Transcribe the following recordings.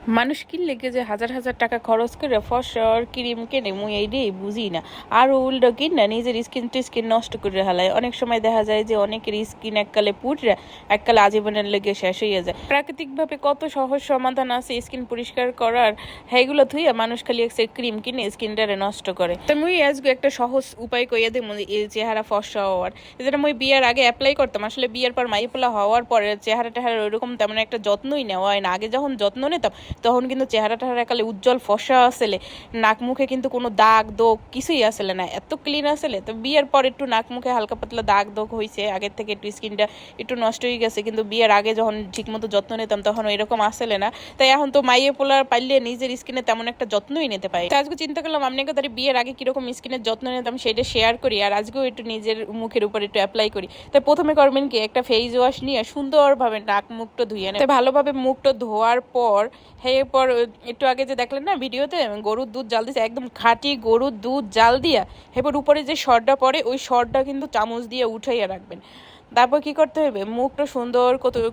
মানুষ কিনলে কি যে হাজার হাজার টাকা খরচ করে ফসর ক্রিম কেনে মুই এইটাই বুঝি না। আর উল্টো কিনা নিজের স্কিন টিস্কিন নষ্ট করে হালায়। অনেক সময় দেখা যায় যে অনেকের স্কিন এককালে পুড়ে এককালে আজীবনের লেগে শেষ হয়ে যায়। প্রাকৃতিকভাবে কত সহজ সমাধান আছে স্কিন পরিষ্কার করার, সেইগুলো থুইয়া মানুষ খালি একটা ক্রিম কিনে স্কিনটারে নষ্ট করে। তো মুই আজকে একটা সহজ উপায় কইয়া দেবো এই চেহারা ফর্সা হওয়ার, যেটা মুই বিয়ের আগে অ্যাপ্লাই করতাম। আসলে বিয়ের পর মাইপোলা হওয়ার পরে চেহারা টেহারা ওইরকম তেমন একটা যত্নই নেওয়া হয় না। আগে যখন যত্ন নিতাম তখন কিন্তু চেহারা টেহারা একালে উজ্জ্বল ফর্সা আসলে, নাক মুখে কিন্তু কোনো দাগ দোগ কিছুই আসলে না, এত ক্লিন আসলে। তো বিয়ের পর একটু নাক মুখে হালকা পাতলা দাগ দোগ হয়েছে, আগের থেকে একটু স্কিনটা একটু নষ্ট হয়ে গেছে, কিন্তু বিয়ের আগে যখন ঠিক মতো যত্ন নিতাম তখন এরকম আসলে না। তাই এখন তো মাইয়ে পোলার পাইলে নিজের স্কিনে তেমন একটা যত্নই নিতে পারে। তো আজকে চিন্তা করলাম আপনাকে তার বিয়ের আগে কিরকম স্কিনের যত্ন নিতাম সেটা শেয়ার করি, আর আজকেও একটু নিজের মুখের উপর একটু অ্যাপ্লাই করি। তাই প্রথমে করবেন কি, একটা ফেস ওয়াশ নিয়ে সুন্দরভাবে নাক মুখটা ধুয়ে নেন। ভালোভাবে মুখটা ধোয়ার পর এরপর একটু আগে যে দেখলেন না ভিডিওতে গরুর দুধ জাল দিয়েছে, একদম খাঁটি গরুর দুধ জাল দিয়া এরপর উপরে যে সরটা পরে ওই সরটা কিন্তু চামচ দিয়ে উঠাইয়া রাখবেন। তারপর কি করতে হবে, মুখটা সুন্দর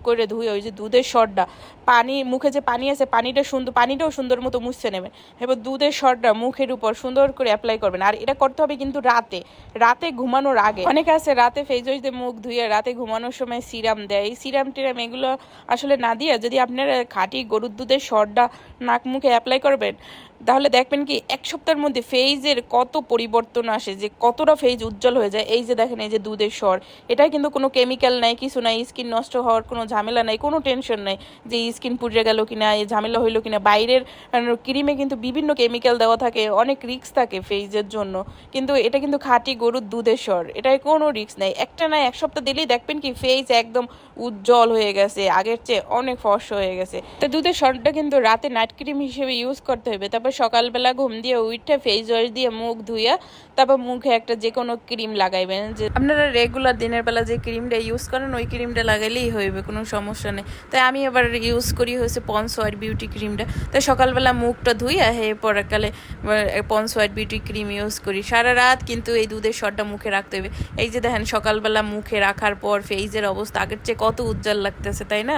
করে ধুয়ে ওই যে দুধের সরটা, পানি মুখে যে পানি আছে পানিটাও সুন্দর মতো মুছতে নেবেন। এবার দুধের সরটা মুখের উপর সুন্দর করে অ্যাপ্লাই করবেন। আর এটা করতে হবে কিন্তু রাতে রাতে ঘুমানোর আগে। অনেকে আছে রাতে ফেস ওয়াশ দিয়ে মুখ ধুয়ে রাতে ঘুমানোর সময় সিরাম দেয়, এই সিরাম টিরাম এগুলো আসলে না দিয়ে যদি আপনারা খাঁটি গরুর দুধের সরটা নাক মুখে অ্যাপ্লাই করবেন, তাহলে দেখবেন কি এক সপ্তাহের মধ্যে ফেজের কত পরিবর্তন আসে, যে কতটা ফেজ উজ্জ্বল হয়ে যায়। এই যে দেখেন এই যে দুধের স্বর, এটা কিন্তু কোনো কেমিক্যাল নাই, কিছু নাই, স্কিন নষ্ট হওয়ার কোনো ঝামেলা নাই, কোনো টেনশন নাই যে স্কিন পুড়ে গেল কিনা, এই ঝামেলা হইলো কিনা। বাইরের ক্রিমে কিন্তু বিভিন্ন কেমিক্যাল দেওয়া থাকে, অনেক রিস্ক থাকে ফেজের জন্য, কিন্তু এটা কিন্তু খাঁটি গরুর দুধের স্বর, এটায় কোনো রিস্ক নেই। একটা না এক সপ্তাহ দিলেই দেখবেন কি ফেজ একদম উজ্জ্বল হয়ে গেছে, আগের চেয়ে অনেক ফর্সা হয়ে গেছে। তো দুধের স্বরটা কিন্তু রাতে নাইট ক্রিম হিসেবে ইউজ করতে হবে। তারপর সকালবেলা ঘুম দিয়ে উঠে ফেস ওয়াশ দিয়ে মুখ ধুইয়া তারপর মুখে একটা যে কোনো ক্রিম লাগাইবেন, যে আপনারা রেগুলার দিনের বেলা যে ক্রিমটা ইউজ করেন ওই ক্রিমটা লাগাইলেই হইবে, কোনো সমস্যা নেই। তাই আমি এবার ইউজ করি হয়েছে পন্স হোয়াইট বিউটি ক্রিমটা। তাই সকালবেলা মুখটা ধুইয়া পরে কালে ponds white beauty cream use করি। সারা রাত কিন্তু এই দুধের স্বরটা মুখে রাখতে হবে। এই যে দেখেন সকালবেলা মুখে রাখার পর ফেসের অবস্থা আগের চেয়ে কত উজ্জ্বল লাগতেছে, তাই না?